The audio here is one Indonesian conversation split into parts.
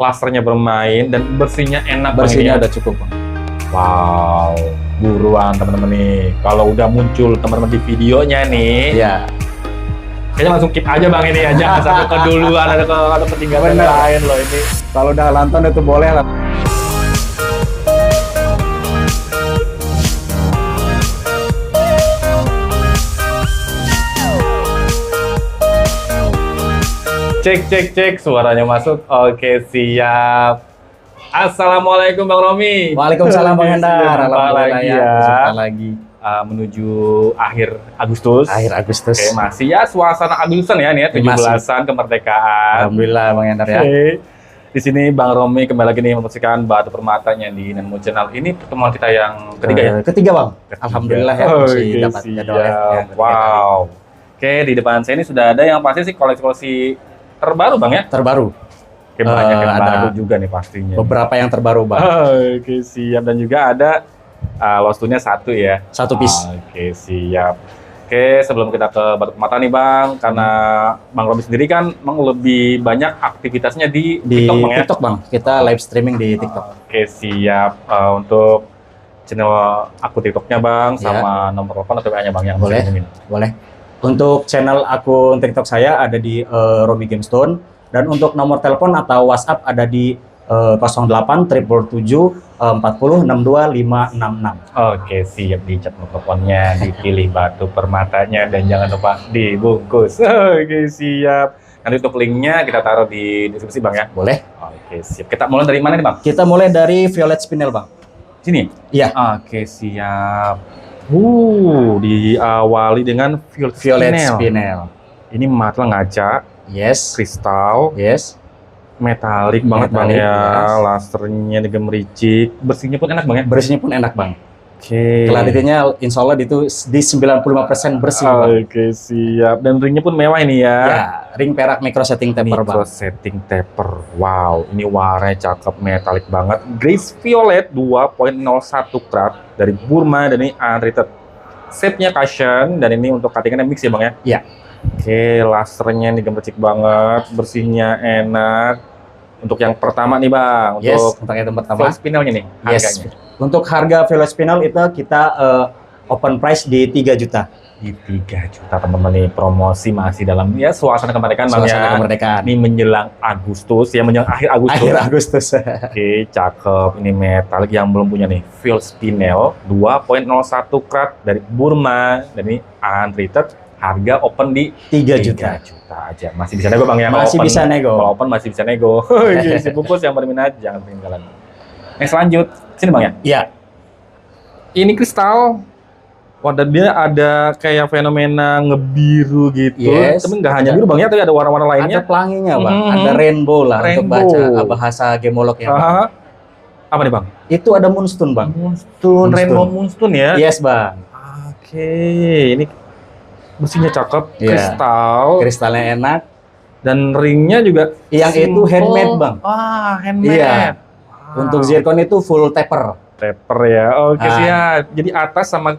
lasernya bermain, dan bersihnya enak. Bersihnya udah cukup Bang. Wow, buruan teman-teman nih. Kalau udah muncul teman-teman di videonya nih, Ya. kayaknya langsung keep aja Bang ini ya. Jangan sampai keduluan, ada ketinggalan Bener. lain loh ini. Kalau udah nonton itu boleh lah. Cek, suaranya masuk. Oke, siap. Assalamualaikum Bang Romi. Waalaikumsalam Bang Hendar. Alhamdulillah Alhamdulillah ya. Berjumpa lagi. Menuju akhir Agustus. Akhir Agustus. Oke, masih ya suasana Agustusan ya nih ya, 17-an kemerdekaan. Alhamdulillah Bang Hendar ya. Oke. Di sini Bang Romi kembali lagi nih membersihkan batu permatanya di Nemo Channel. Ini pertemuan kita yang ketiga ya? Ketiga Bang. Ketiga. Alhamdulillah ya. Oke, Masih dapat jadwal ya. siap. Wow. Oke, di depan saya ini sudah ada yang pasti sih koleksi terbaru Bang ya? Terbaru. Oke, banyak yang ada baru juga nih pastinya. Beberapa yang terbaru Bang. Oke, siap. Dan juga ada Lost-nya satu ya? Satu piece. Oke, siap. Oke, sebelum kita ke batu permata nih Bang, karena Bang Romi sendiri kan memang lebih banyak aktivitasnya di TikTok Bang ya? TikTok Bang. Kita live streaming di TikTok. Oke, siap. Untuk channel akun TikToknya Bang, Ya. sama nomor telepon atau WA-nya Bang yang bisa Boleh. hubungin. Boleh. Untuk channel akun TikTok saya ada di Romi Gemstone, dan untuk nomor telepon atau WhatsApp ada di 08 777 40 62 566. Oke, siap. Dicat nomor teleponnya, dipilih batu permatanya, dan jangan lupa dibungkus. Oke, siap. Nanti untuk linknya kita taruh di deskripsi Bang ya. Boleh. Oke, siap. Kita mulai dari mana nih Bang? Kita mulai dari Violet Spinel Bang. Sini? Iya. Oke, siap. Diawali dengan Violet Spinel. Ini material ngaca, Yes. kristal, Yes. metalik banget Bang Metalik, ya. yes. Lasernya digemericik, bersihnya pun enak Bang ya. Bersihnya pun enak Bang. Oke. Clarity-nya insya Allah itu di 95% bersih Bang. Oke, siap. Dan ringnya pun mewah ini ya. Ya, ring perak micro setting taper Micro Bang. setting taper. Wow, ini warnanya cakep, metalik banget. Grace Violet 2.01 karat dari Burma, dan ini untreated. Shape-nya cushion, dan ini untuk cutting-nya mix ya Bang ya? Iya. Oke, lasernya ini gemericik banget, bersihnya enak. Untuk yang pertama nih Bang, Yes, untuk untuk yang pertama. flash spinelnya nih, Yes. harganya. Untuk harga Violet Spinel itu kita open price di 3 juta. Di 3 juta teman-teman nih, promosi masih dalam ya suasana kemerdekaan Bang Suasana ya. kemerdekaan. Ini menjelang Agustus ya, menjelang akhir Agustus. Akhir Agustus. Oke, cakep. Ini metalik yang belum punya nih. Violet Spinel 2.01 karat dari Burma, dan ini untreated. Harga open di 3 juta. 3 juta aja. Masih bisa nego Bang ya? Kalau Masih open- bisa nego. Kalau open masih bisa nego. Si bungkus yang berminat jangan ketinggalan. Next lanjut. Sini Bang ya. Iya. Ini kristal. Wadah dia ada kayak fenomena ngebiru gitu. Yes. Tapi nggak hanya biru Bang ya, tapi ada warna-warna lainnya. Ada pelanginya Bang. Mhm. Ada rainbow lah untuk Rainbow. baca bahasa gemolog ya Bang. Aha. Apa nih Bang? Itu ada moonstone Bang. Moonstone, Rainbow Moonstone ya. Yes Bang. Oke, ini bersihnya cakep, Iya. kristal, Kristalnya enak. dan ringnya juga Yang itu simple. handmade Bang. Wah, handmade. Iya. Wow. Untuk zircon itu full taper. Taper ya. Oke, Ah. siap. Jadi atas sama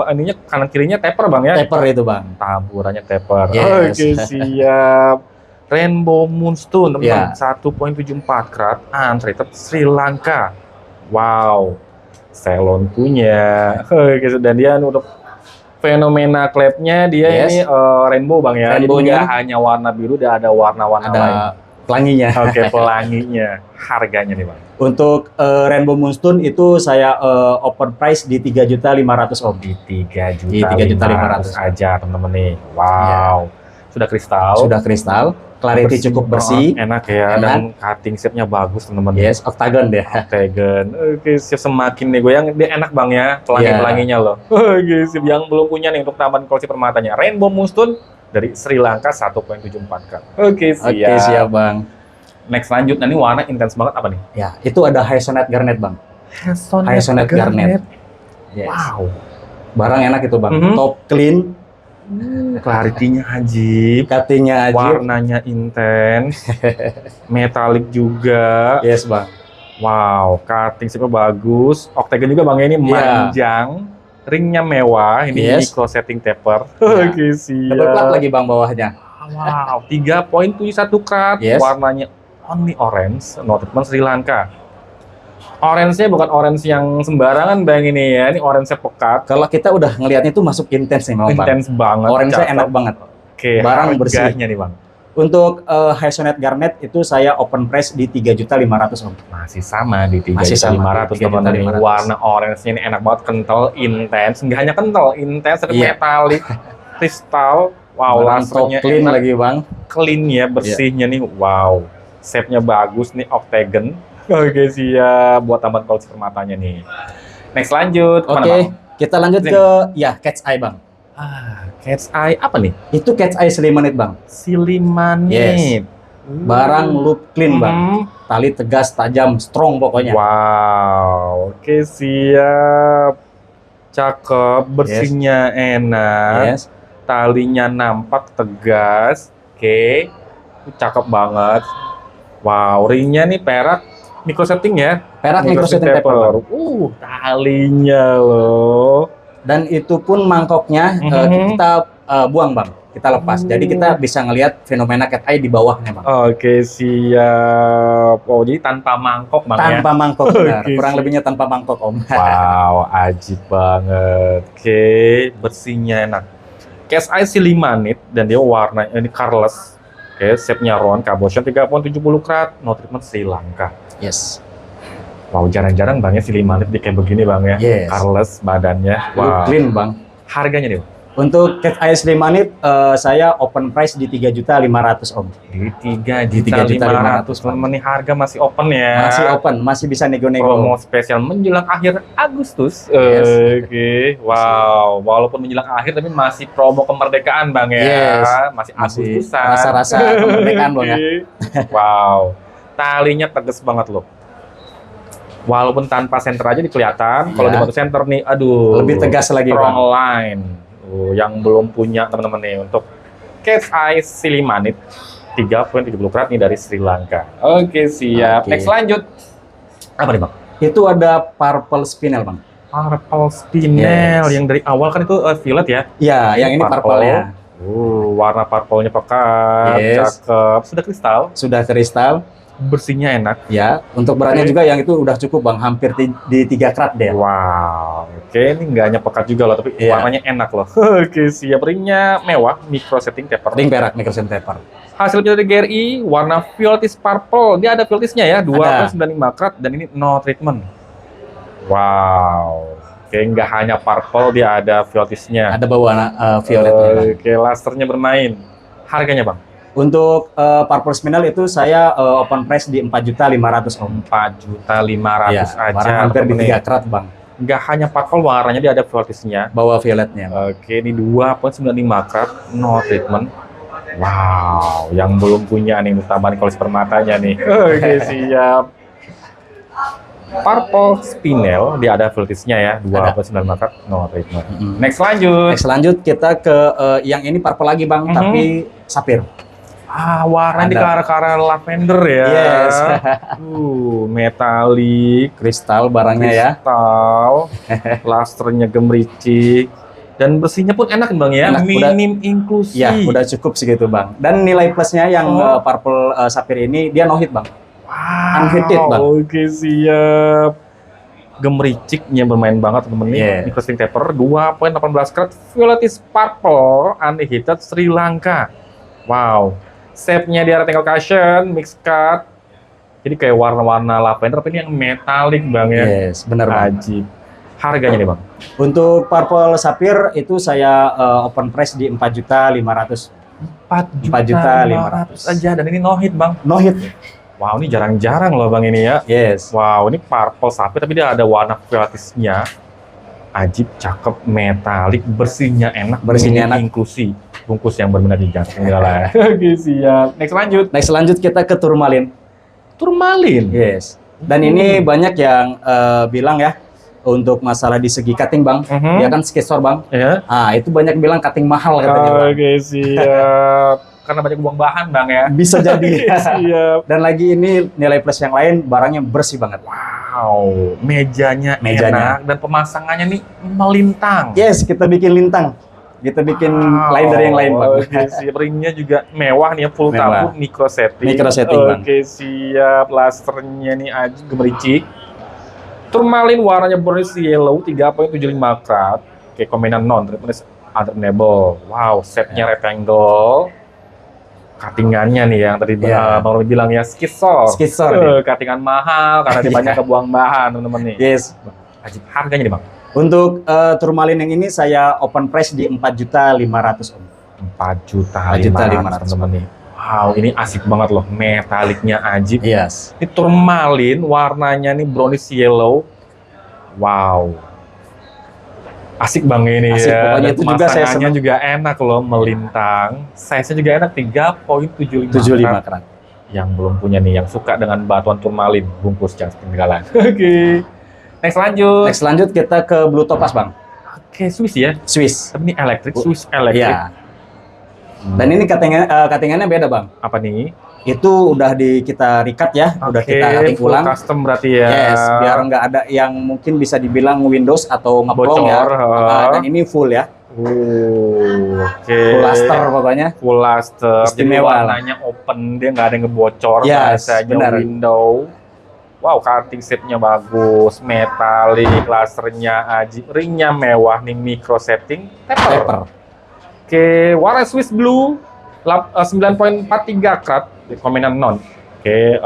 ininya kanan kirinya taper Bang ya. Taper itu Bang. Taburannya taper. Yes. Oke, siap. Rainbow Moonstone teman-teman, Iya. 1.74 karat, untreated Sri Lanka. Wow. Ceylon punya. Oke, dan dia untuk fenomena klepnya dia Yes. ini rainbow Bang ya. Jadi Rainbow-nya. nggak hanya warna biru, dia ada warna-warna Ada lain. pelanginya. Oke, pelanginya. Harganya nih Bang. Untuk Rainbow Moonstone itu saya open price di 3.500.000 Om. Di 3 juta, Di 3.500.000 aja teman-teman nih. Wow. Sudah kristal. Sudah kristal, clarity cukup bersih. Enak ya, dan cutting shape-nya bagus teman-teman. Yes, octagon deh. Octagon. Oke, siap. Semakin nih goyang, dia enak Bang ya, pelangi-pelanginya loh. Oke, siap. Yang belum punya nih untuk taman koleksi permatanya, Rainbow Moonstone dari Sri Lanka 1.74 karat. Oke, siap. Oke, siap Bang. Next lanjut, nah ini warna intens banget apa nih? Ya, itu ada Hyacinth Garnet Bang. Hyacinth Garnet. Yes. Wow. Barang enak itu Bang. Mhm. Top clean, Clarity-nya ajib, cuttingnya aja. warnanya intens, metalik juga. Yes Bang. Wow, cutting shape-nya bagus. Octagon juga Bang, ini Iya. manjang. Ringnya mewah, ini Yes. micro setting taper. Iya. Oke, siap. Double plat lagi Bang bawahnya. Wow, 3.71 karat. Yes. Warnanya only orange, no treatment Sri Lanka. Orange-nya bukan orange yang sembarangan bang ini ya, ini orange-nya pekat, Kalau kita udah ngelihatnya itu masuk intens nih memang bang. intens banget. Orange-nya cakep. enak banget. Oke, Barang bersih. harganya nih bang. Untuk Hazelnut Garnet itu saya open price di 3.500.000 Om. Masih sama di Masih sama, 3.500 teman. 3.500. Warna orange-nya ini enak banget, kental, intens. Nggak hanya kental, intens, tapi Iya. metalik, kristal. Wow, Barang top lasernya clean enak, lagi bang. clean ya, bersihnya nih. Wow, shape-nya bagus nih, octagon. Oke, siap buat tambahan koleksi permatanya nih. Next lanjut. Kemana, Oke, Bang? kita lanjut Sini. ke ya Cat's Eye bang. Cat's Eye apa nih? Itu Cat's Eye Silimanit bang. Silimanit. Barang loop clean bang. Hmm. Tali tegas, tajam, strong pokoknya. Wow, oke siap. Cakep, bersihnya enak. Yes. Talinya nampak tegas. Oke. Cakep banget. Wow, ringnya nih perak micro setting ya. Perak micro setting taper. Talinya loh. Dan itu pun mangkoknya kita buang bang. Kita lepas. Jadi kita bisa ngelihat fenomena cat eye di bawahnya bang. Oke, siap. Oh, jadi tanpa mangkok bang ya. Tanpa mangkok benar. Oke, Kurang sih. lebihnya tanpa mangkok om. Wow, ajib banget. Oke, bersihnya enak. Cat's Eye Silimanit dan dia warna ini colorless. Oke, shape-nya round, cabotion 3.70 karat, no treatment Sri Lanka. Yes. Wow, jarang-jarang bang ya Silimanit di kayak begini bang ya. Yes. Colorless badannya. Look Wow. clean bang. Harganya nih, Untuk Cat's Eye Silimanit saya open price di 3.500.000 om. di 3 Di juta 3.500.000, 500. Teman nih harga masih open ya. Masih open, masih bisa nego-nego. Promo spesial menjelang akhir Agustus. Yes. Oke, wow. Walaupun menjelang akhir tapi masih promo kemerdekaan bang ya. Yes. Masih Masih Agustusan. rasa-rasa kemerdekaan bang ya. Oke. Wow, talinya tegas banget loh. Walaupun tanpa center aja kelihatan. Kalau Ya. dibantu center nih, aduh. Lebih tegas lagi strong bang. line. Yang belum punya teman-teman nih untuk Cat's Eye Silimanit 3.70 karat nih dari Sri Lanka. Oke, siap. Oke. Next lanjut. Apa nih bang? Itu ada purple spinel bang. Purple spinel Yes. yang dari awal kan itu violet ya. Iya, yang ini purple ya. Warna purple-nya pekat, Yes. cakep. Sudah kristal, Sudah kristal. bersihnya enak. Ya, untuk beratnya Oke. juga yang itu udah cukup bang, hampir di 3 karat deh. Wow, oke ini nggak hanya pekat juga loh, tapi Iya. warnanya enak loh. Oke, siap. Ringnya mewah, micro setting taper. Ring perak microsen taper. Hasil dari GRI, warna violetis purple. Dia ada violetisnya ya, 2.95 karat dan ini no treatment. Wow, oke nggak hanya purple, dia ada violetisnya. Ada bawa violetnya bang. Oke, lasernya bermain. Harganya bang? Untuk purple spinel itu saya open price di 4.500.000 om. 4.500.000 Ya, aja. barang hampir di temen-temen 3 karat bang. nih. Nggak hanya purple, warnanya dia ada violetisnya. Bawa violetnya. Oke, ini 2.95 karat, no treatment. Wow, yang belum punya nih tambahan koleksi permatanya nih. Oke, siap. Purple spinel, dia ada violetisnya ya, 2.95 karat, no treatment. Next lanjut. Next lanjut kita ke yang ini purple lagi bang, tapi sapir. Warna di Ada. ke-arah lavender ya. Yes. Metalik, Kristal barangnya ya. kristal, lasternya gemericik, dan bersihnya pun enak bang ya, Enak, udah- minim inklusi. Ya, udah cukup segitu bang. Dan nilai plusnya yang purple sapir ini dia no hit bang. Wow, Unfitted, Bang. Oke, siap. Gemericiknya bermain banget temen-temen. Yeah. Micro setting taper 2.18 karat, violetis purple, unheated Sri Lanka. Wow, shape-nya dia rectangle cushion, mix cut. Jadi kayak warna-warna lavender, tapi ini yang metalik bang ya. Yes, benar bang. Ajib. Harganya nih bang? Untuk purple sapir itu saya open price di 4.500.000. 4.500.000 aja, dan ini no hit bang. No hit. Wow, ini jarang-jarang loh bang ini ya. Yes. Wow, ini purple sapir tapi dia ada warna violetisnya. Ajib, cakep, metalik, bersihnya enak, Bersihnya minim enak. inklusi. Bungkus yang benar-benar dijantung lah. Oke, siap. Next lanjut. Next lanjut kita ke turmalin. Turmalin. Yes. Dan ini banyak yang bilang ya untuk masalah di segi cutting bang, dia kan sketsor bang. Ya. Itu banyak bilang cutting mahal katanya bang. Oke, siap. Karena banyak buang bahan bang ya. Bisa jadi. Siap. Dan lagi ini nilai plus yang lain barangnya bersih banget. Wow, mejanya Mejanya. enak dan pemasangannya nih melintang. Yes, kita bikin lintang. kita bikin lain dari yang lain, Bang. Oke, siap. Ringnya juga mewah nih ya, full Mewah. tabung micro setting. Micro setting, Bang. Oke, siap. Lasernya nih aja gemericik. Turmalin warnanya Burnished Yellow 3.75 karat. Oke, kombinan non untrainable. Wow, setnya rectangle. Cuttingannya nih yang tadi Bang Romi bilang ya, skitsor. Cuttingan mahal karena dia banyak kebuang bahan, teman-teman nih. Yes. Ajib, harganya nih, Bang. Untuk turmalin yang ini saya open price di 4.500.000 Om. 4.500.000, teman-teman nih. Wow, ini asik banget loh, metaliknya ajib. Yes. Ini turmalin, warnanya nih Burnished Yellow. Wow. Asik Bang ini Asik, ya. pokoknya Dan itu juga saya pemasangannya senang. juga enak loh, melintang. Size-nya juga enak, 3.75 75 karat. karat. Yang belum punya nih, yang suka dengan batuan turmalin, bungkus jangan ketinggalan. Oke. Next lanjut. Next lanjut kita ke Blue Topaz, Bang. Oke, Swiss ya. Swiss. Tapi ini elektrik, Swiss elektrik. Iya. Dan ini cuttingannya beda, Bang. Apa nih? Itu udah kita recut ya, udah kita cutting full ulang. custom berarti ya. Yes, biar nggak ada yang mungkin bisa dibilang Windows atau ngeplong ya. Bocor. Dan ini full ya, Oke. full luster pokoknya. Full luster. Jadi Istimewa. warnanya open, dia nggak ada yang ngebocor. Yes, Biasanya benar. window. Wow, cutting setnya bagus, metalik, lasernya ajib, ringnya mewah nih, micro setting, taper. Oke, warna Swiss Blue 9.43 karat, kombinan non. Oke,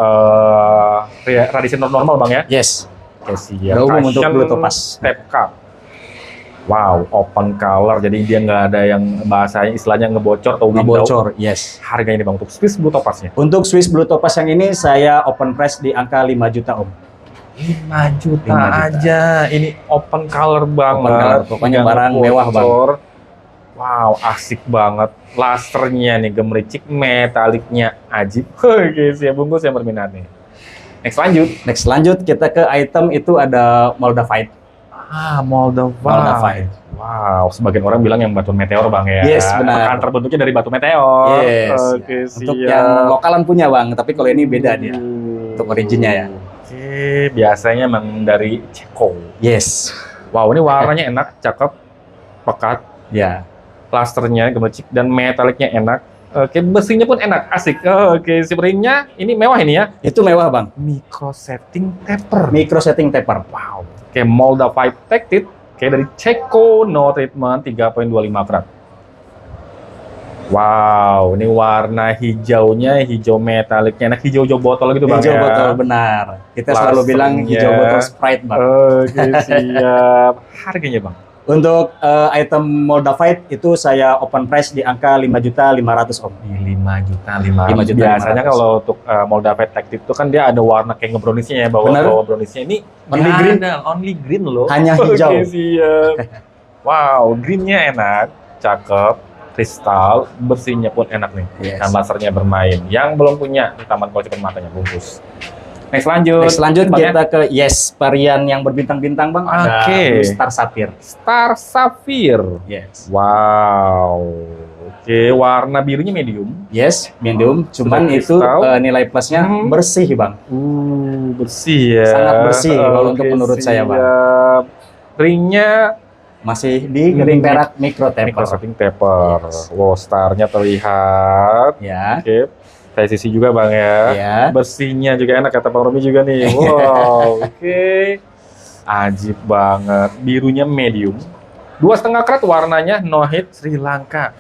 radiasi normal Bang ya. Yes. Oke, siap. Udah umum untuk Cushion Blue Topaz. Step cup. Wow, open color, jadi dia nggak ada yang bahasanya istilahnya ngebocor atau window. Ngebocor, yes. Harganya nih Bang untuk Swiss Blue Topaznya? Untuk Swiss Blue Topaz yang ini saya open price di angka 5 juta Om. 5 juta 5 juta. aja, ini open color banget. Open color, pokoknya Nggak barang mewah, Bang. ngebocor. Wow, asik banget. Lasernya nih gemericik, metaliknya ajib. Oke, siap bungkus yang berminat nih. Next lanjut Kita ke item itu ada Moldavite. Moldavite. Wow, sebagian orang bilang yang batu meteor Bang ya. Yes, benar. Kan terbentuknya dari batu meteor. Yes. Oke, Untuk siap. yang lokalan punya Bang, tapi kalau ini beda dia. Untuk originnya ya. Oke, biasanya emang dari Ceko. Yes. Wow, ini warnanya enak, cakep, pekat. Ya. Plasternya gemericik dan metaliknya enak. Oke, besinya pun enak, asik. Oke, si ringnya ini mewah ini ya. Itu mewah Bang. Micro setting taper. Micro setting taper. Wow. Oke, Moldavite Tactile. Oke, dari Ceko, no treatment 3.25 karat. Wow, ini warna hijaunya, hijau metaliknya enak, hijau botol gitu Bang Hijau ya. botol benar. Kita selalu bilang hijau Plasternya. botol Sprite Bang. Oke, siap. Harganya Bang? Untuk item Moldavite itu saya open price di angka 5.500.000 Om. 5 juta 500. 5 juta Biasanya 500. kalau untuk Moldavite Tactile itu kan dia ada warna kayak ngebrowniesnya ya, Bener. bawa browniesnya ini Only nggak green. ada, only green loh. Hanya hijau. Oke, siap. Wow, greennya enak, cakep, kristal, bersihnya pun enak nih. Yes. Dan lasernya bermain. Yang belum punya di Taman Koleksi Permatanya bungkus. Next lanjut Bang, ya. Kita ke varian yang berbintang-bintang Bang. Ada Oke. Blue Star Sapphire. Star Sapphire. Yes. Wow. Oke, warna birunya medium. Yes, medium. Cuman Sudah itu kristal. nilai plusnya bersih Bang. Bersih ya. Sangat bersih kalau untuk Oke, menurut saya, Bang. siap. Ringnya Masih di ring perak micro taper. micro setting taper. Yes. Wow, starnya terlihat. Ya. Oke, saya sisi juga Bang ya. Ya. Bersihnya juga enak kata Bang Romi juga nih. Wow, oke. Ajib banget. Birunya medium. 2,5 karat warnanya no hit Sri Lanka.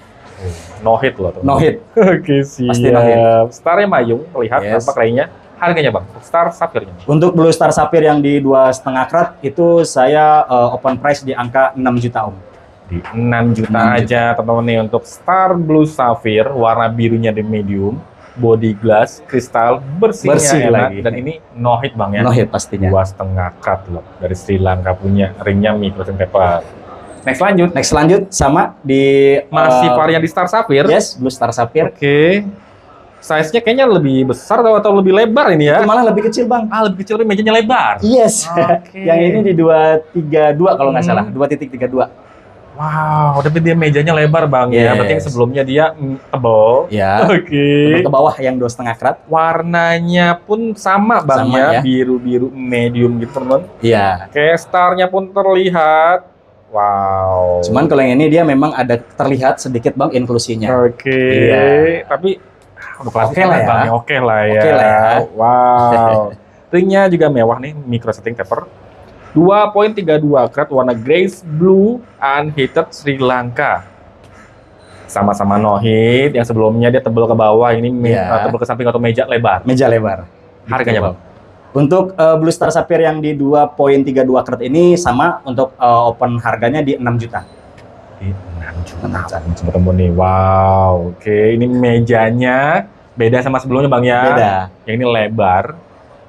No hit loh. No hit. Oke, siap. Pasti no hit. Starnya mayung, terlihat Yes. tampak lainnya. Harganya Bang, Star Sapphire-nya. Untuk Blue Star Sapphire yang di 2,5 karat itu saya open price di angka 6 juta Om. Di 6 juta 6 aja teman-teman nih untuk Star Blue Sapphire, warna birunya di medium, body glass, kristal, bersihnya Bersih enak, lagi. dan ini no hit Bang ya. No hit pastinya. 2,5 karat loh, dari Sri Lanka punya, ringnya micro taper. Next lanjut, sama di masih varian di Star Sapphire. Yes, Blue Star Sapphire. Oke. Size-nya kayaknya lebih besar atau lebih lebar ini ya? Itu malah lebih kecil Bang. Lebih kecil tapi mejanya lebar. Yes. Oke. Yang ini di 232 kalau nggak salah, 2.32. Wow, tapi dia mejanya lebar Bang ya. Yes. Berarti yang sebelumnya dia tebal. Ya. Oke. Ke bawah yang 2,5 karat. Warnanya pun sama Bang Sama ya, ya. biru-biru medium gitu teman. Iya. Oke, starnya pun terlihat. Wow. Cuman kalau yang ini dia memang ada terlihat sedikit bang inklusinya. Oke. Iya. Tapi untuk klasik Oke lah ya. Bang, oke lah ya. Oke lah ya. Wow. Ringnya juga mewah nih, micro setting taper. 2.32 karat warna grace blue unheated Sri Lanka. Sama-sama no heat, yang sebelumnya dia tebal ke bawah, ini Iya. tebal ke samping atau meja lebar. Meja lebar. Harganya Gitu, Bang? Untuk Blue Star Sapphire yang di 2.32 karat ini sama untuk open harganya di 6 juta. Di 6 juta. Ketemu nih. Wow. Oke, ini mejanya beda sama sebelumnya Bang ya. Beda. Yang ini lebar.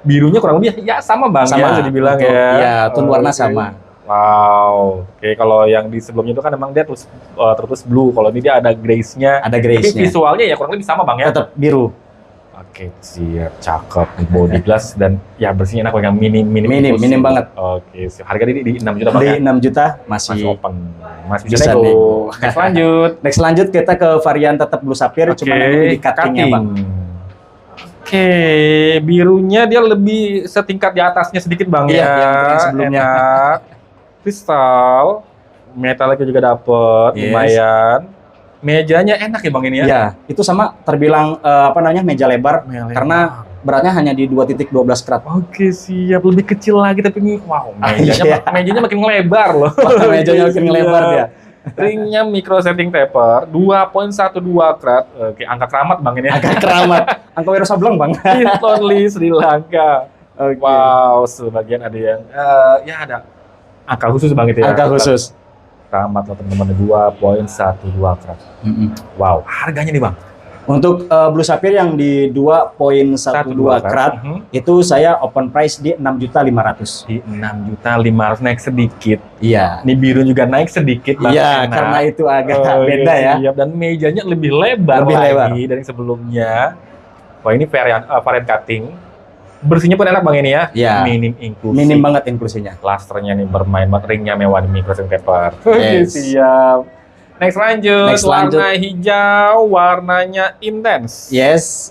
Birunya kurang lebih ya sama Bang Sama, ya, bisa dibilang betul. ya. Iya, tone warna Oke. sama. Wow. Oke, kalau yang di sebelumnya itu kan emang dia tertulis blue. Kalau ini dia ada grace-nya. Ada Tapi grace-nya. visualnya ya kurang lebih sama Bang ya. Tetap biru. Oke, siap, cakep. Body glass dan ya bersihnya enak yang minim Minim banget. Oke, siap. Harga di 6 juta Bang Di ya. 6 juta Masih masih open. Masih bisa bisa nego. nego. Next lanjut. Next lanjut kita ke varian tetap Blue Sapphire, cuma ini di cutting-nya bang. Oke, birunya dia lebih setingkat di atasnya sedikit Bang Iya, ya. yang sebelumnya. Enak. Kristal, metalnya juga dapet, Yes. lumayan. Mejanya enak ya Bang ini ya? Iya, itu sama terbilang meja lebar karena beratnya hanya di 2.12 karat. Oke, siap. Lebih kecil lagi tapi ini wow, Iya. mejanya makin lebar loh. Mejanya makin Siap. lebar dia. Ringnya micro setting taper 2.12 karat. Oke, angka keramat Bang ini. Agak keramat. Angka Wiro Sableng bang. Only Sri Lanka. Oke. Wow, sebagian ada yang ya ada angka khusus Bang itu ya. Angka khusus. Keramat loh teman-teman 2.12 karat. Wow, harganya nih Bang. Untuk Blue Sapphire yang di 2.12 karat itu saya open price di 6.500.000. Di 6.500.000 naik sedikit. Iya. Ini biru juga naik sedikit Bang. Iya, Enak. karena itu agak Oh, beda ya. Siap. Dan mejanya lebih lebar Lebih lagi lebar. dari sebelumnya. Wah, ini varian cutting. Bersihnya pun enak Bang ini ya. Iya. Minim inklusi. Minim banget inklusinya. Plasternya nih bermain banget, ringnya mewah di micro setting taper. Oke, Yes. siap. Next lanjut, Next lanjut. warna hijau, warnanya intens. Yes.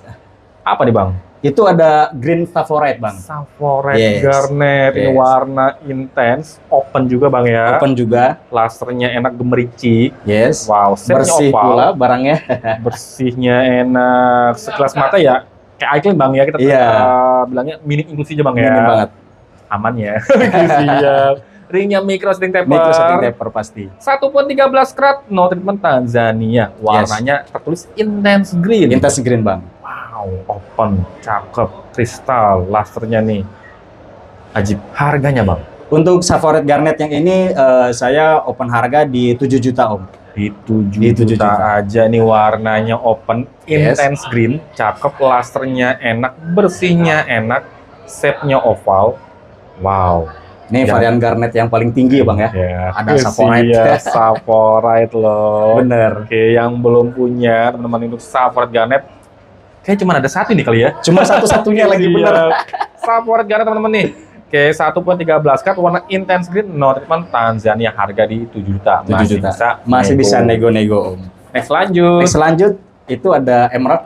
Apa nih Bang? Itu ada green favorite bang. Saffron Yes. garnet, ini Yes. warna intens, open juga Bang ya. Open juga. Plasternya enak gemericik. Yes. Wow, setnya Bersih oval. pula barangnya. Bersihnya enak, sekelas mata ya kayak icon Bang ya, kita Iya. bilangnya minim inklusi aja Bang ya. Minim banget. Aman ya. Siap. Ringnya micro setting taper. Micro setting taper pasti. 1.13 karat, no treatment Tanzania. Warnanya tertulis intense green. Intense green bang. Wow, open, cakep, kristal, lusternya nih. Ajib. Harganya Bang? Untuk Favorite Garnet yang ini saya open harga di 7 juta om. Di 7 Di 7 juta juta. aja nih, warnanya open, Yes. intense green, cakep, lusternya enak, bersihnya enak, shape-nya oval. Wow. Ini Ya. varian Garnet yang paling tinggi bang ya. Ada Saphorite. Iya, Saphorite loh. Bener. Oke, yang belum punya teman-teman untuk Saphorite Garnet, kayak cuma ada satu nih kali ya. Cuma satu-satunya lagi bener. Iya. Saphorite Garnet teman-teman nih. Oke, 1.13 karat warna intense green, no treatment Tanzania, harga di 7 juta. 7 juta. Masih bisa nego-nego om. Next lanjut. Next lanjut itu ada Emerald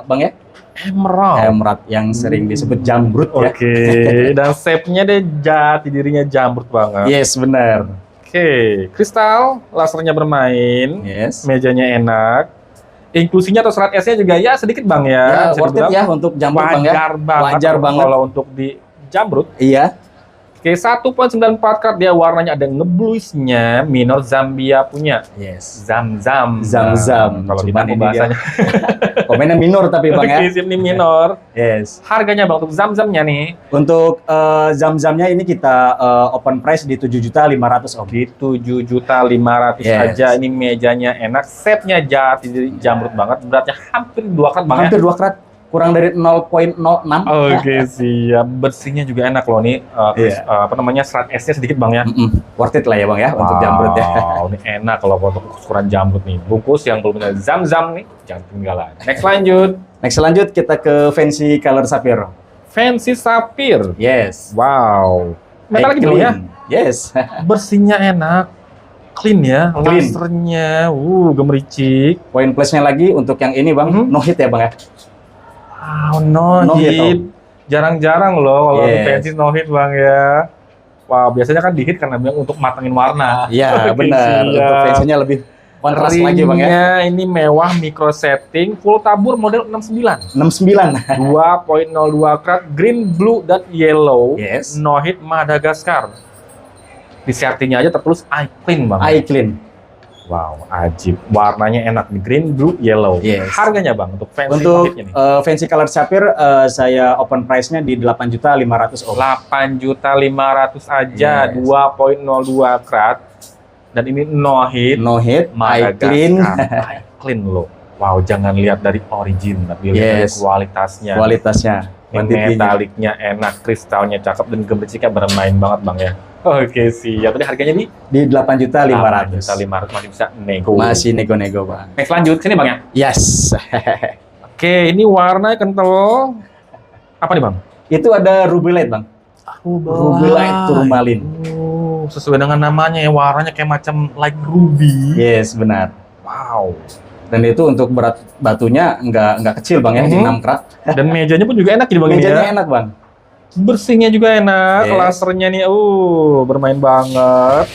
bang ya. Emerald. Emerald yang sering disebut jamrut ya. Oke, dan shape-nya deh jati dirinya jamrut banget. Yes benar. Oke, kristal, lasernya bermain, Yes. mejanya enak, inklusinya atau serat S-nya juga ya sedikit Bang Ya, ya. Bisa worth it dibilang ya untuk jamrut bang ya. wajar banget. Wajar banget. Kalau untuk di jamrut. Iya. Oke, 1.94 karat, dia warnanya ada ngebluisnya, minor Zambia punya. Yes. Zam-zam. Zam-zam. Nah, kalau di Cuman Napo ini bahasanya. Komennya minor tapi bang ya. Oke, sip nih minor. Yes. Harganya Bang untuk zam-zamnya nih. Untuk zam-zamnya ini kita open price di 7.500.000 om. Di 7.500.000 Yes. aja, ini mejanya enak, setnya jati diri jamrut banget, beratnya hampir 2 karat Bang Hampir ya. 2 karat, kurang dari 0.06. Oke, siap. Bersihnya juga enak loh nih. Iya. Apa namanya, serat esnya sedikit Bang ya. Worth it lah ya bang ya untuk jamrut ya. Wow, ini enak kalau untuk ukuran jamrut nih. Bungkus yang belum punya zam-zam nih, jangan ketinggalan. Next lanjut. Next lanjut kita ke Fancy Color Sapphire. Fancy Sapphire. Yes. Wow. Metal lagi dulu ya. Yes. Bersihnya enak. Clean ya, Clean. lusternya, gemericik. Poin plusnya lagi untuk yang ini bang, Mhm. no hit ya bang ya. No No hit, hit. Jarang-jarang loh kalau Yes. fancy no hit Bang ya. Wah, biasanya kan dihit karena bilang untuk matengin warna. Iya, Oke, benar. siap. Untuk fancy-nya lebih kontras lagi Bang ya. Ringnya ini mewah micro setting, full tabur model 69. 69. 2.02 karat, green, blue, dan yellow. Yes. No hit Madagaskar. Di settingnya aja tertulis eye clean Bang. Eye clean. Wow, ajib. Warnanya enak nih, green, blue, yellow. Yes. Harganya Bang untuk fancy Untuk hitnya nih? fancy color sapphire saya open price-nya di 8.500.000 Om. 8.500.000 aja, Yes. 2.02 karat. Dan ini no hit. No hit, eye Madagaskar. clean. Eye clean loh. Wow, jangan lihat dari origin, tapi lihat dari Yes. kualitasnya. Kualitasnya. Yang quantity-nya. metaliknya enak, kristalnya cakep, dan gemericiknya bermain banget Bang ya. Oke siap. Tadi harganya di Di 8.500.000. 8.500.000 masih bisa nego. Masih nego-nego Bang. Next lanjut sini Bang ya. Yes. Oke, ini warnanya kental. Apa nih Bang? Itu ada ruby light Bang. Ruby light turmalin. Sesuai dengan namanya ya, warnanya kayak macam like ruby. Yes, benar. Wow. Dan itu untuk berat batunya nggak kecil Bang ya, Mhm. 6 karat. Dan mejanya pun juga enak jadi Bang ini Mejanya ya. enak Bang. Bersihnya juga enak, Yes. lasernya nih, bermain banget.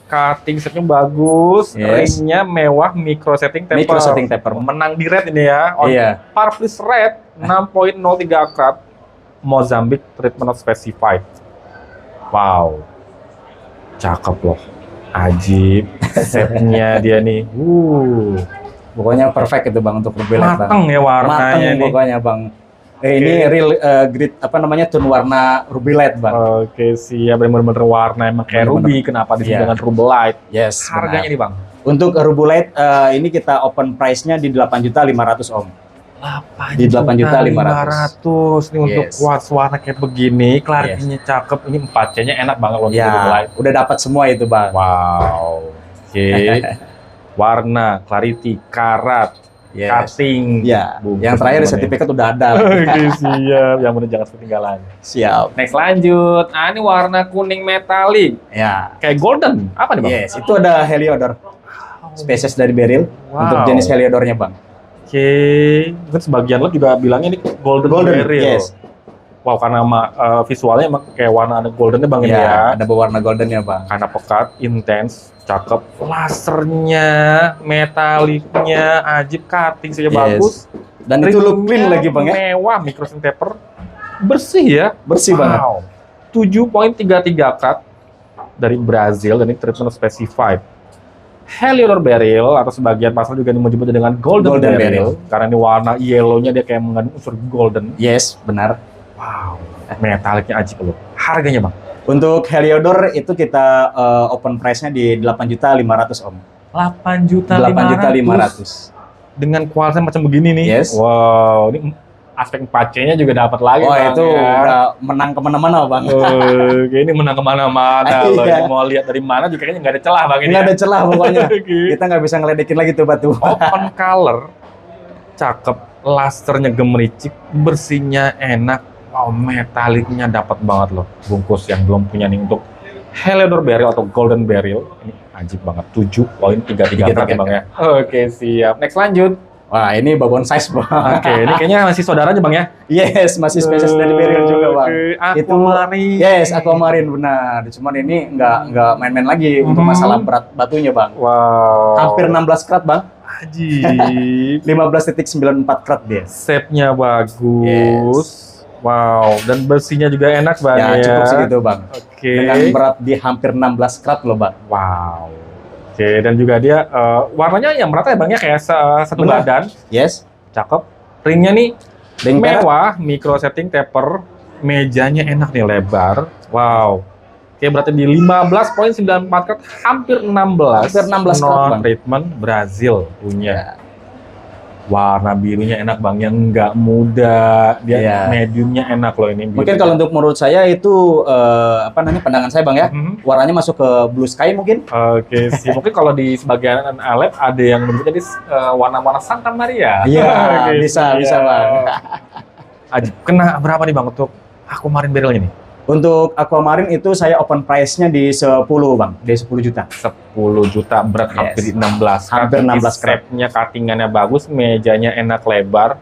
Cutting setnya bagus, Yes. ringnya mewah, micro setting taper. Micro setting taper. Menang di red ini ya. On Iya. Purplish red, 6.03 karat. Mozambique treatment not specified. Wow, cakep loh, ajib. Setnya dia nih, Pokoknya perfect itu Bang untuk ruby light Bang. mateng ya warnanya Mateng nih. pokoknya Bang. Ini real grid apa namanya tone warna ruby light Bang. Oke siap, bener-bener warna emang kayak Bener-bener. ruby. Kenapa disebut Iya. dengan rubellite? Yes. Harganya benar. nih Bang? Untuk ruby light ini kita open price-nya di 8.500.000 Om. 8 Di 8.500.000. Ini untuk Yes. kuat warna kayak begini, clarity-nya cakep. Ini 4C-nya enak banget loh. Ya, Rubellite. udah dapat semua itu Bang. Wow. Oke. Warna, clarity, karat, Yes. cutting. Ya, Bungkus yang terakhir teman-teman sertifikat udah ada. Oke siap. Yang bener jangan ketinggalan. Siap. Next lanjut. Ini warna kuning metalik. Ya. Kayak golden. Apa nih Bang? Yes, itu ada Heliodor. Spesies dari beryl Wow. untuk jenis Heliodornya Bang. Oke, kan sebagian lo juga bilangnya ini golden, beryl. yes. Wow, karena visualnya emang kayak warna ada goldennya Bang ini ya. Ya, ada berwarna goldennya Bang. Karena pekat, intens, cakep. Lasernya, metaliknya, ajib, cutting saja Yes. bagus. Dan itu look clean Ringnya lagi Bang ya. Mewah, micro taper. Bersih ya. Bersih banget. Wow. 7.33 karat dari Brazil dan ini treatment specified. Heliodor beryl atau sebagian pasar juga menyebutnya dengan golden, Golden beryl karena ini warna yellow-nya dia kayak mengandung unsur golden. Yes, benar. Wow, metaliknya ajib loh. Harganya Bang? Untuk Heliodor itu kita open price-nya di 8.500.000 Om. 8.500.000 dengan kualitas macam begini nih. Yes. Wow, ini aspek 4C-nya juga dapat lagi Oh, Bang, itu ya. udah menang kemana-mana Bang. Oke, ini menang kemana-mana loh. Iya. Ini mau lihat dari mana juga kayaknya nggak ada celah Bang ini. Nggak ya. ada celah pokoknya. Oke. Kita nggak bisa ngeledekin lagi tuh batu. Open color, cakep, lasernya gemericik, bersihnya enak, wow, metaliknya dapat banget loh. Bungkus yang belum punya nih untuk Heliodor beryl atau golden beryl, ini ajib banget, 7.33 karat ya Bang ya. Oke siap, next lanjut. Wah, ini babon size Bang. Oke, ini kayaknya masih saudaranya Bang ya. Yes, masih spesies dari beryl juga Bang. Oke, Itu aquamarine. Yes, aquamarine benar. Cuman ini nggak main-main lagi untuk masalah berat batunya Bang. Wow. Hampir 16 karat Bang. Ajib. 15.94 karat dia. Shape-nya bagus. Yes. Wow, dan bersihnya juga enak Bang Ya, ya. cukup segitu Bang. Oke. Dengan berat di hampir 16 karat loh Bang. Wow. Oke, dan juga dia warnanya yang merata ya Bang ya, kayak satu Benar. badan. Yes. Cakep. Ringnya nih Ring perak. mewah, micro setting taper. Mejanya enak nih, lebar. Wow. Oke, berarti di 15.94 karat, hampir 16. Hampir 16 karat, Bang. Non-treatment Brazil punya. Ya. Warna birunya enak Bang, yang nggak muda. Dia Iya. mediumnya enak loh ini. Mungkin kalau untuk menurut saya itu apa namanya pandangan saya Bang ya. Mhm. Warnanya masuk ke blue sky mungkin. Oke sih, mungkin kalau di sebagian lab ada yang menyebutnya di warna-warna Santa Maria. Iya, Oke, bisa siap. Bang. Ajib. Kena berapa nih Bang untuk aquamarine beryl ini? Untuk aquamarine itu saya open price-nya di 10 Bang, di 10 juta. 10 juta, berat Yes. hampir 16. Hampir 16 karat. Shape-nya, cuttingannya bagus, mejanya enak lebar.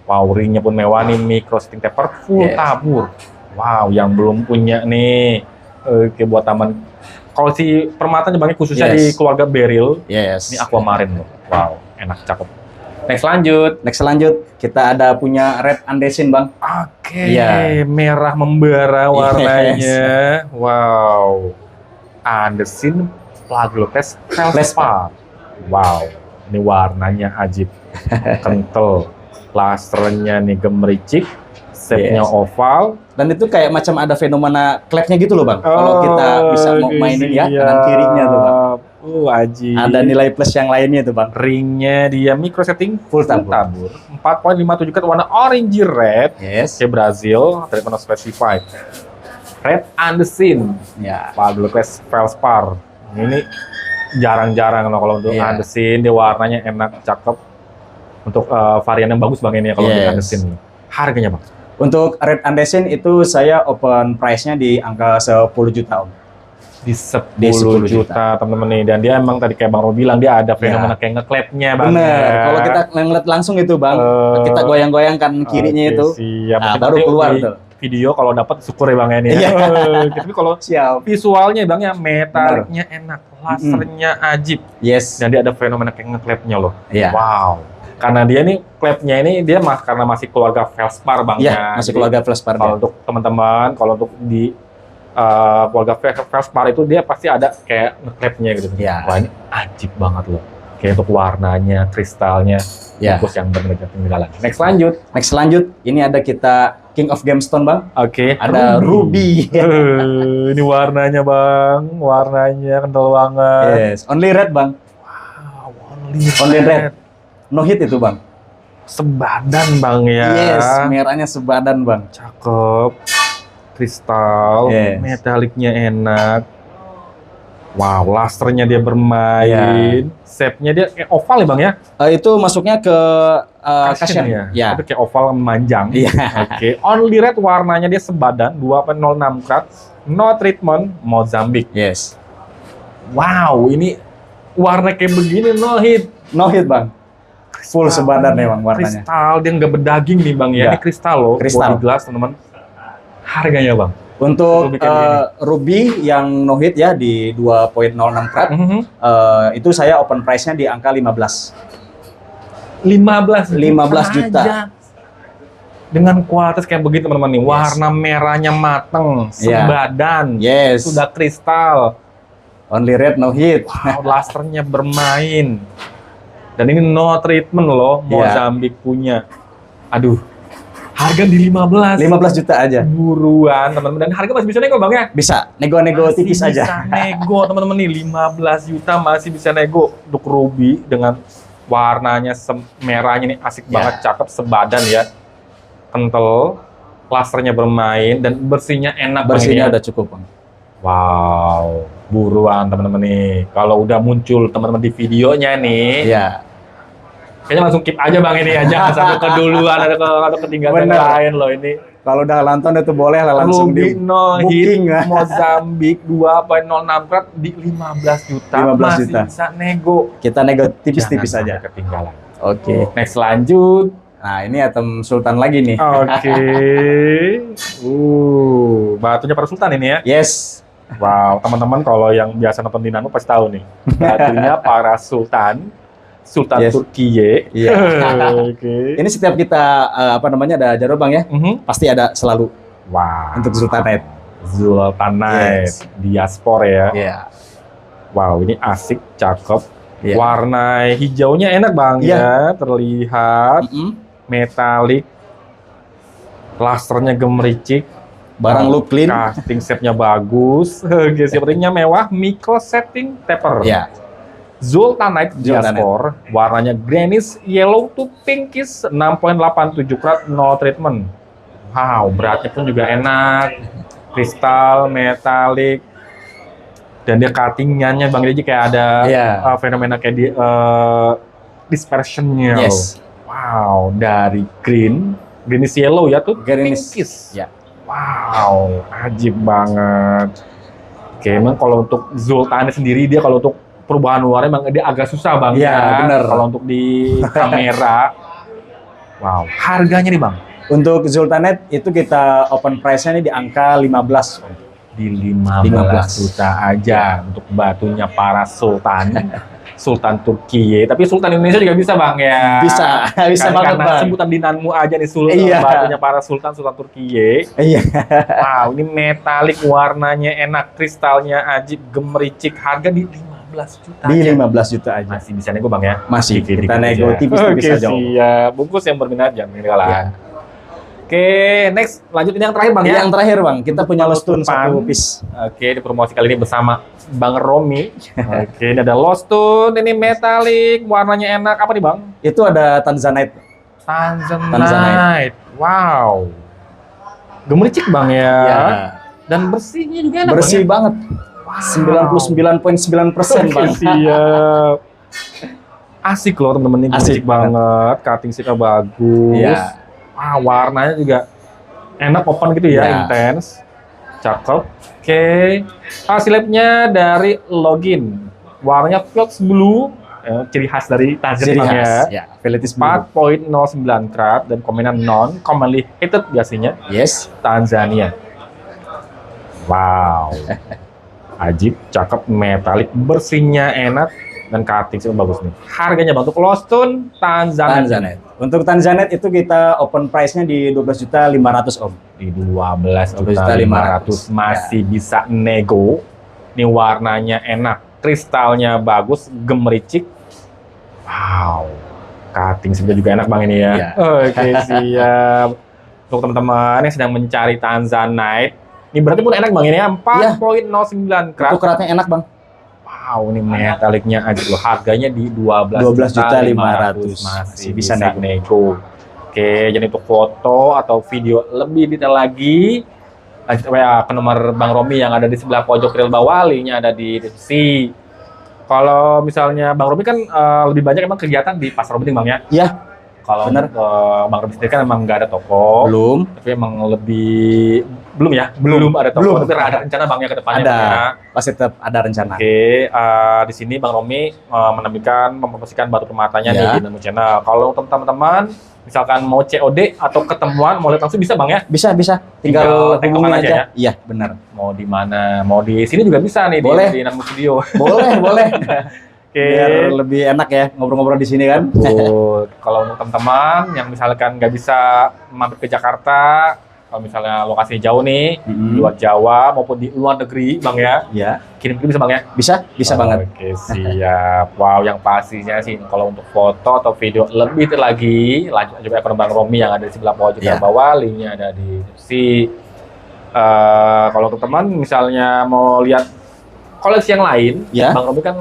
Wow, ringnya pun mewah nih, micro setting taper, full Yes. tabur. Wow, yang belum punya nih, oke buat taman. Kalau si permatanya bang, khususnya di Yes. keluarga Beryl, Yes. ini aquamarine loh. Wow, enak, cakep. Next lanjut. Next lanjut, kita ada punya red andesin bang. Oke, Iya. merah membara warnanya. Wow, Andersin Plagioclase Felspar. Wow, ini warnanya ajib, kental. Plasternya nih gemericik, shape-nya Yes. oval. Dan itu kayak macam ada fenomena klepnya gitu loh bang. Kalau kita bisa mau mainin ya kanan kirinya tuh bang. Ajib. Ada nilai plus yang lainnya tuh bang. Ringnya dia micro setting Full tabur. 4.57 kat warna orange red. Yes. Oke, Brazil, treatment specified. Red Andersin, Ya. Plagioclase Felspar. Ini jarang-jarang loh kalau untuk Iya. Andersin, dia warnanya enak, cakep. Untuk varian yang bagus bang ini ya kalau untuk Yes. Andersin. Harganya bang? Untuk red andesin itu saya open price-nya di angka 10 juta om. Di 10, Di 10 juta teman-teman nih. Dan dia emang tadi kayak Bang Ro bilang, dia ada fenomena kayak ngeklepnya bang. Bener. ya. Kalau kita ngeliat langsung itu bang, kita goyang-goyang kanan kirinya Oke, itu. siap. Nah, Nanti baru keluar di tuh. video kalau dapat syukur ya bang ya ini. Iya. Tapi kalau Siap. visualnya bang ya, metaliknya enak, lasernya ajib. Yes. Dan dia ada fenomena kayak ngeklepnya loh. Iya. Wow. Karena dia nih klepnya ini dia karena masih keluarga Felspar bang Iya, ya. masih Jadi, keluarga Felspar. kalau untuk teman-teman, kalau untuk di keluarga Felspar itu dia pasti ada kayak ngeklepnya gitu. Iya. Wah ini ajib banget loh. Kayak untuk warnanya, kristalnya, Iya. bagus yang benar-benar ketinggalan. Next lanjut. Next lanjut, ini ada kita King of Gemstone bang. Oke. Ada Ruby. Ini warnanya bang, warnanya kental banget. Yes. Only red bang. Wow, Only red. No hit itu bang. Sebadan bang ya. Yes. Merahnya sebadan bang. Cakep. Kristal, Yes. metaliknya enak. Wow, lasernya dia bermain. Shape-nya dia kayak oval ya bang ya? Itu masuknya ke Cushion cushion. ya? Ya. Tapi kayak oval memanjang. Iya. Oke, only red warnanya dia sebadan 2.06 karat, no treatment, Mozambique. Yes. Wow, ini warna kayak begini no hit. No hit bang. Full sebadan memang warnanya. Kristal, dia nggak berdaging nih bang ya. Nggak. Ini kristal loh, Kristal. body glass teman-teman. Harganya bang? Untuk Ruby kayak gini. Ruby yang no hit ya di 2.06 karat, itu saya open price-nya di angka 15. 15 juta. aja. Dengan kualitas kayak begini teman-teman nih, warna merahnya mateng, Iya. sebadan, Yes. sudah kristal, Only red no hit. wow, lasernya bermain. Dan ini no treatment loh, Iya. Mozambique punya. Aduh, harga di 15. 15 juta aja. Buruan teman-teman, dan harga masih bisa nego bang ya? Bisa. Nego-nego Masih tipis bisa aja. nego teman-teman nih, 15 juta masih bisa nego untuk Ruby dengan warnanya merahnya nih asik Ya. banget, cakep, sebadan ya, kental, lasernya bermain dan bersihnya enak. Bang, Bersihnya ini ya. udah cukup bang. Wow, buruan teman-teman nih. Kalau udah muncul teman-teman di videonya nih, Iya. kayaknya langsung keep aja bang ini ya, jangan sampai keduluan ada ketinggalan yang Bener. lain loh ini. Kalau udah nonton itu boleh lah langsung Ruby di no booking hit ya. Mozambique 2.06 karat di 15 juta 15 masih juta. bisa nego. Kita nego tipis-tipis Jangan aja. sampai ketinggalan. Oke. Next lanjut. Nah, ini Atom Sultan lagi nih. Oke. Batunya para sultan ini ya. Yes. Wow, teman-teman kalau yang biasa nonton Dinamo pasti tahu nih. Batunya para sultan. Sultan Yes. Turkiye. Iya. Oke. Ini setiap kita ada jarum bang ya, pasti ada selalu Wow. untuk Sultanate. Sultanate. Yes. Diaspor ya. Iya. Wow, ini asik, cakep. Iya. Warna hijaunya enak bang Iya. ya, terlihat metalik, lasernya gemericik, Barang look clean. casting setnya bagus, ringnya mewah, micro setting taper. Iya. Sultanite Sultanite. Diaspor, warnanya greenish yellow to pinkish, 6.87 karat, no treatment. Wow, beratnya pun juga enak, kristal, metalik, dan dia cuttingannya bang Deji kayak ada Iya. fenomena kayak di dispersionnya. Yes. Wow, dari greenish yellow ya tuh, Greenish. pinkish. Ya. Wow, ajib banget. Oke, emang kalau untuk Sultan sendiri dia kalau untuk perubahan luarnya emang dia agak susah bang Iya, ya. bener. Kalau untuk di kamera, wow, harganya nih bang. Untuk Sultanate itu kita open price-nya ini di angka 15 Om. Di 15 juta aja untuk batunya para sultan. Sultan Turkiye, tapi Sultan Indonesia juga bisa bang ya. Bisa banget Karena bang. sebutan dinanmu aja nih sultan, Iya. batunya para sultan Turkiye. Iya. Wow, ini metalik, warnanya enak, kristalnya ajib, gemericik, harga di 15 juta Di aja. 15 juta aja. Masih bisa nego bang ya? Masih, Dikit-dikit kita nego aja. tipis-tipis Oke, aja, Om. siap. Bungkus yang berminat jangan ketinggalan. Iya. Oke, next lanjut ini yang terakhir bang ya. Yang terakhir bang, kita Untuk punya Lostun penutupan. 1 piece. Oke, di promosi kali ini bersama Bang Romi. Oke, ini ada Lostun, ini metalik, warnanya enak. Apa nih bang? Itu ada Tanzanite. Tanzanite. Wow. Gemericik bang ya. Ya. Dan bersihnya juga enak Bersih bang ya? banget. 99,9% bang. Oke, siap. Asik loh temen-temen, ini Asik asik banget. Cutting stick-nya bagus. Iya. Wah, warnanya juga enak, open gitu ya, Iya. intens. Cakep. Oke. Hasilnya dari Login. Warnanya Fields Blue, ciri khas dari Tanzanite Ciri bang ya. khas. Ya, Velitis Blue. 4.09 karat dan komenan non commonly hated biasanya Yes. Tanzania. Wow. Ajib, cakep, metalik, bersihnya enak dan cutting sih bagus nih. Harganya bang untuk Lostun Tanzanite. Tanzanite. Untuk Tanzanite itu kita open price-nya di 12.500 Om. Di 12.500 12.500. masih bisa nego. Ini warnanya enak, kristalnya bagus, gemericik. Wow. Cutting sebenarnya juga enak bang ini ya. Iya. Oke, siap. Untuk teman-teman yang sedang mencari Tanzanite, ini berarti pun enak bang ini ya, 4.09 karat. Itu keratnya enak bang. Wow, ini metaliknya aja loh. Harganya di 12.500.000. Masih bisa nego. Oke, jadi untuk foto atau video lebih detail lagi, lanjut WA ke nomor Bang Romi yang ada di sebelah pojok reel bawah, linknya ada di deskripsi. Kalau misalnya Bang Romi kan lebih banyak emang kegiatan di Pasar Robiting Bang ya? Iya. Kalau Bener. Bang Romi sendiri kan emang nggak ada toko. Belum. Tapi emang belum ada toko. Belum. Tapi ada rencana Bang ya ke depannya. Ada. Bang, ya? Pasti tetap ada rencana. Oke, di sini Bang Romi mempromosikan batu permatanya Ya. nih di Nemu Channel. Kalau teman-teman misalkan mau COD atau ketemuan, mau lihat langsung bisa Bang ya? Bisa. Tinggal Tinggal hubungi telepon aja aja. ya? Iya, benar. Mau di mana? Mau di sini juga bisa nih Boleh. di Nemu Studio. Boleh. Oke. Biar lebih enak ya ngobrol-ngobrol di sini kan. Betul. Kalau untuk teman-teman yang misalkan nggak bisa mampir ke Jakarta, kalau misalnya lokasinya jauh nih, di luar Jawa maupun di luar negeri, Bang ya, Ya, kirim bisa Bang ya? bisa banget. Oke, siap. Wow, yang pastinya sih kalau untuk foto atau video lebih detail lagi, lanjut aja ke Bang Romi yang ada di sebelah pojok Ya. bawah, linknya ada di deskripsi. Kalau untuk teman misalnya mau lihat koleksi yang lain, Ya. Bang Romi kan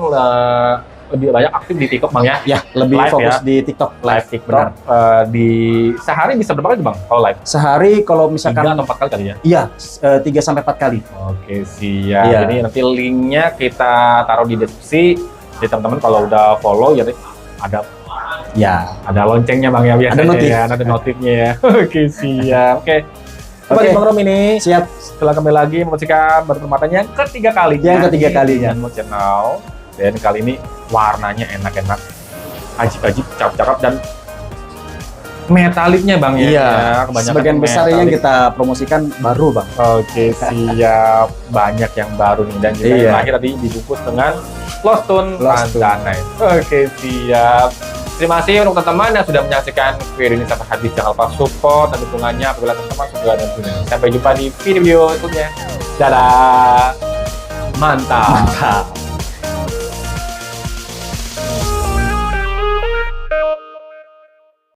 lebih banyak aktif di TikTok Bang ya. Ya, lebih Live fokus ya? di TikTok Live TikTok benar. di sehari bisa berapa kali Bang kalau live? Sehari kalau 3 misalkan atau 4 kali kali ya? iya 3 sampai 4 kali. Oke, siap. Iya. Jadi nanti linknya kita taruh di deskripsi. Jadi teman-teman kalau udah follow ya Ya. ada loncengnya Bang ya biasanya Ada notif. ya, ada notifnya ya. Oke, siap. Oke. Coba Oke. di Bang Rom ini Siap. setelah kembali lagi membersihkan batu permatanya yang ketiga kalinya. Yang ketiga kalinya. Di Nemo Channel. Dan kali ini warnanya enak-enak, ajib-ajib, cakep-cakep dan metaliknya Bang ya. Iya. Kebanyakan Sebagian besar yang metalik. kita promosikan baru, Bang. Oke, siap. Banyak yang baru nih dan juga Iya. yang terakhir tadi dibungkus dengan Lostun Lostun. Tanzanite. Oke, siap. Terima kasih untuk teman-teman yang sudah menyaksikan video ini sampai habis. Jangan lupa support dan dukungannya apabila teman-teman sudah dan punya. Sampai jumpa di video berikutnya. Dadah. Mantap. Mantap.